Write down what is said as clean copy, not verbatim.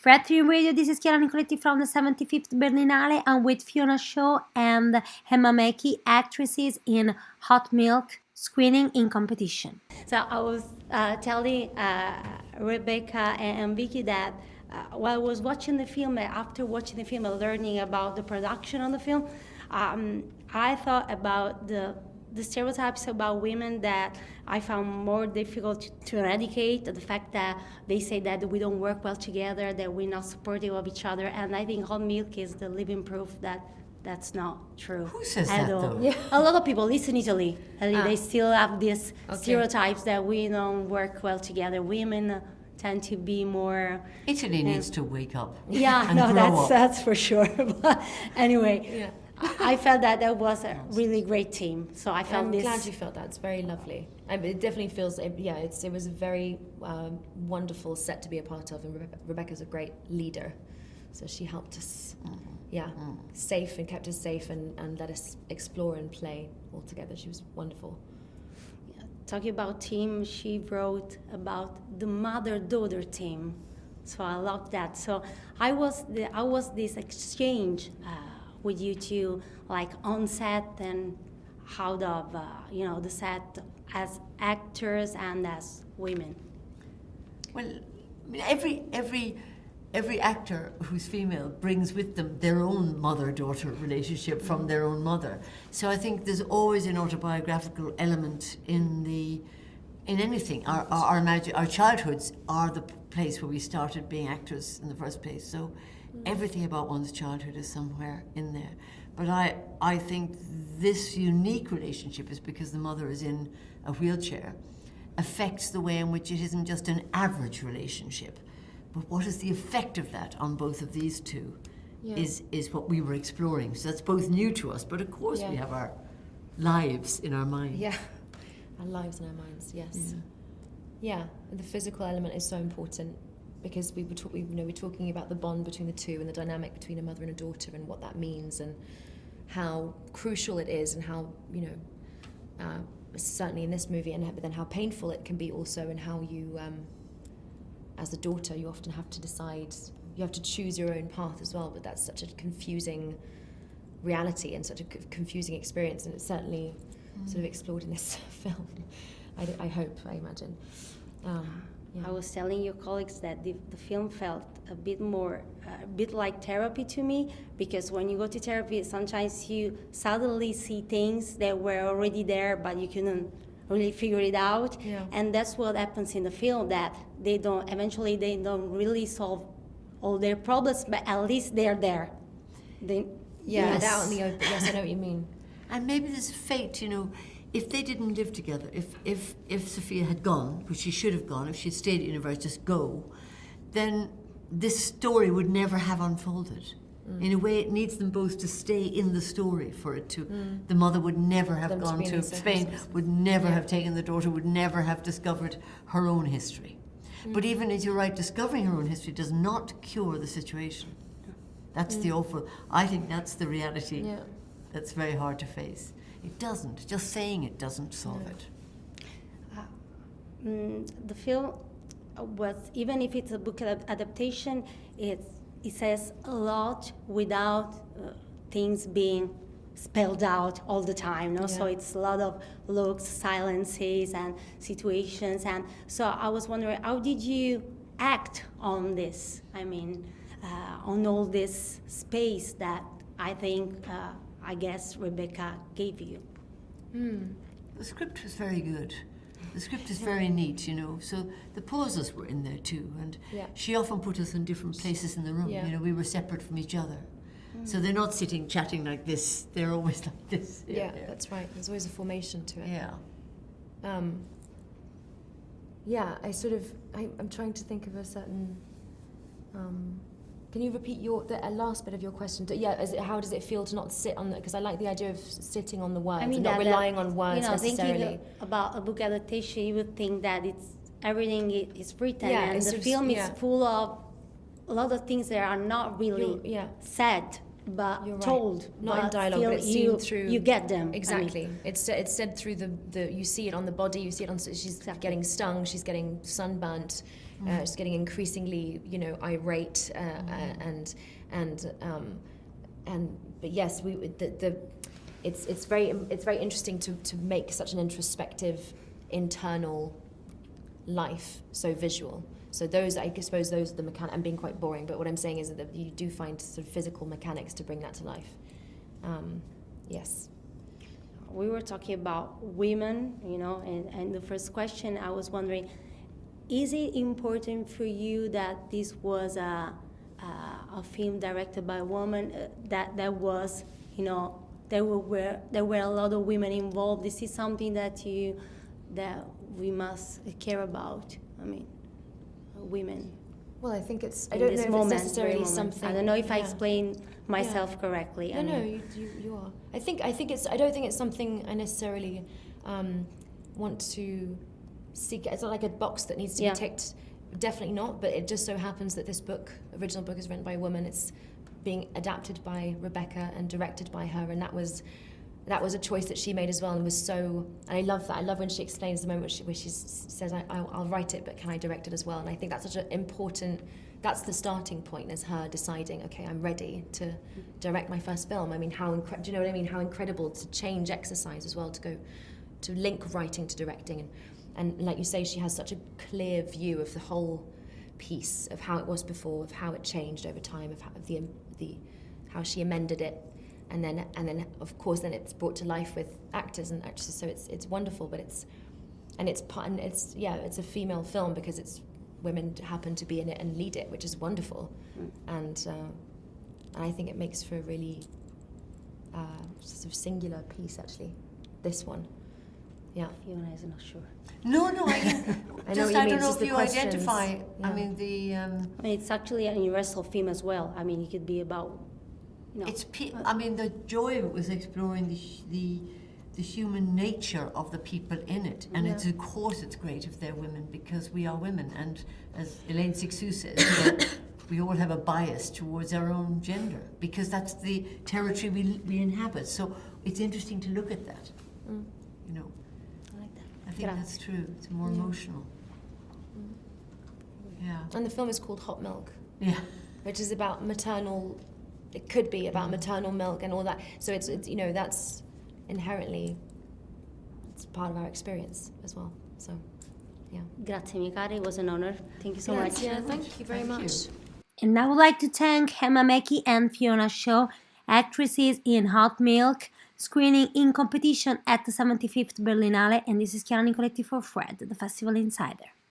Fred Dream Radio, this is Chiara Nicoletti from the 75th Berlinale. I'm with Fiona Shaw and Emma Mackey, actresses in Hot Milk screening in competition. So I was telling Rebecca and Vicky that while I was watching the film, after watching the film and learning about the production of the film, I thought about the stereotypes about women that I found more difficult to eradicate, the fact that they say that we don't work well together, that we're not supportive of each other, and I think Hot Milk is the living proof that that's not true. Who says that, though? Yeah. A lot of people, at least in Italy, they still have these stereotypes that we don't work well together. Women tend to be more... Italy needs to wake up. Yeah, and no, grow up. that's for sure. But anyway, I felt that was a really great team. So I felt I'm this... glad you felt that. It's very lovely. It definitely feels, it was a very wonderful set to be a part of, and Rebecca's a great leader. So she helped us, safe, and kept us safe and let us explore and play all together. She was wonderful. Yeah. Talking about team, she wrote about the mother-daughter team. So I love that. So I was this exchange with you two, like on set and out of the set as actors and as women. Well, I mean, every actor who's female brings with them their own mother-daughter relationship from their own mother. So I think there's always an autobiographical element in anything. Our childhoods are the place where we started being actors in the first place. So everything about one's childhood is somewhere in there. But I think this unique relationship is because the mother is in a wheelchair, affects the way in which it isn't just an average relationship. But what is the effect of that on both of these two is what we were exploring. So that's both new to us, but of course we have our lives in our mind. Yeah, our lives in our minds, yes. Yeah, and the physical element is so important because we were talking about the bond between the two and the dynamic between a mother and a daughter and what that means and how crucial it is and how, certainly in this movie, but then how painful it can be also, and how you... as a daughter, you often have to decide, you have to choose your own path as well, but that's such a confusing reality and such a confusing experience, and it's certainly sort of explored in this film, I hope, I imagine. I was telling your colleagues that the film felt a bit like therapy to me, because when you go to therapy, sometimes you suddenly see things that were already there, but you couldn't really figure it out, and that's what happens in the film. That they don't really solve all their problems, but at least they're there. Out in the open. Yes, I know what you mean. And maybe there's fate, if they didn't live together, if Sofia had gone, which she should have gone, if she'd stayed at university, just go, then this story would never have unfolded. In a way, it needs them both to stay in the story for it to... The mother would never have gone to Spain, would never have taken the daughter, would never have discovered her own history. But even as you're right, discovering her own history does not cure the situation. That's the awful... I think that's the reality that's very hard to face. It doesn't. Just saying it doesn't solve it. The film was, even if it's a book adaptation, it says a lot without things being spelled out all the time. So it's a lot of looks, silences, and situations. And so I was wondering, how did you act on this? I mean, on all this space that I think, I guess, Rebecca gave you. The script was very good. The script is very neat, so the pauses were in there too, and she often put us in different places in the room. We were separate from each other. So they're not sitting chatting like this, they're always like this. That's right. There's always a formation to it. I'm trying to think of a certain... Can you repeat the last bit of your question? How does it feel to not sit on because I like the idea of sitting on the words and not relying on words necessarily. Thinking about a book adaptation, you would think that everything is written, and the film is full of a lot of things that are not really said, but told. Not in dialogue, but it's seen through... You get them. Exactly. It's said through the... You see it on the body, you see it on... She's getting stung, she's getting sunburnt. She's getting increasingly, irate, but yes, it's very interesting to make such an introspective, internal life so visual. So I suppose those are the mechanics. I'm being quite boring, but what I'm saying is that you do find sort of physical mechanics to bring that to life. Yes. We were talking about women, and the first question I was wondering, is it important for you that this was a film directed by a woman, that was, there were a lot of women involved? This is something that we must care about. I mean, women. Well, I think I don't know if it's necessarily something. I don't know if I explain myself correctly. No, you are. I don't think it's something I necessarily want to seek. It's not like a box that needs to be ticked. Definitely not. But it just so happens that this original book, is written by a woman. It's being adapted by Rebecca and directed by her, and that was a choice that she made as well, and was so. And I love that. I love when she explains the moment where she says, "I'll write it, but can I direct it as well?" And I think that's such an important. That's the starting point, is her deciding, okay, I'm ready to direct my first film. I mean, do you know what I mean? How incredible to change exercise as well, to link writing to directing, and like you say, she has such a clear view of the whole piece, of how it was before, of how it changed over time, of how she amended it. And then of course then it's brought to life with actors and actresses, so it's wonderful. But it's a female film because it's women happen to be in it and lead it, which is wonderful. And I think it makes for a really sort of singular piece, actually, this one. Yeah. Fiona is not sure. No, I don't know if you questions. identify. Yeah. I mean, it's actually an universal theme as well. I mean, it could be about. The joy of it was exploring the human nature of the people in it, and of course it's great if they're women, because we are women, and as Elaine Sixou says, we all have a bias towards our own gender because that's the territory we inhabit. So it's interesting to look at that. I like that. I think that's true. It's more emotional. Yeah. And the film is called Hot Milk. Yeah. Which is about maternal. It could be about maternal milk and all that. So it's that's inherently, it's part of our experience as well. So, yeah. Grazie, mia cara. It was an honor. Thank you so much. Yeah, thank you very much. And I would like to thank Emma Mackey and Fiona Shaw, actresses in Hot Milk, screening in competition at the 75th Berlinale. And this is Chiara Nicoletti for Fred, the Festival Insider.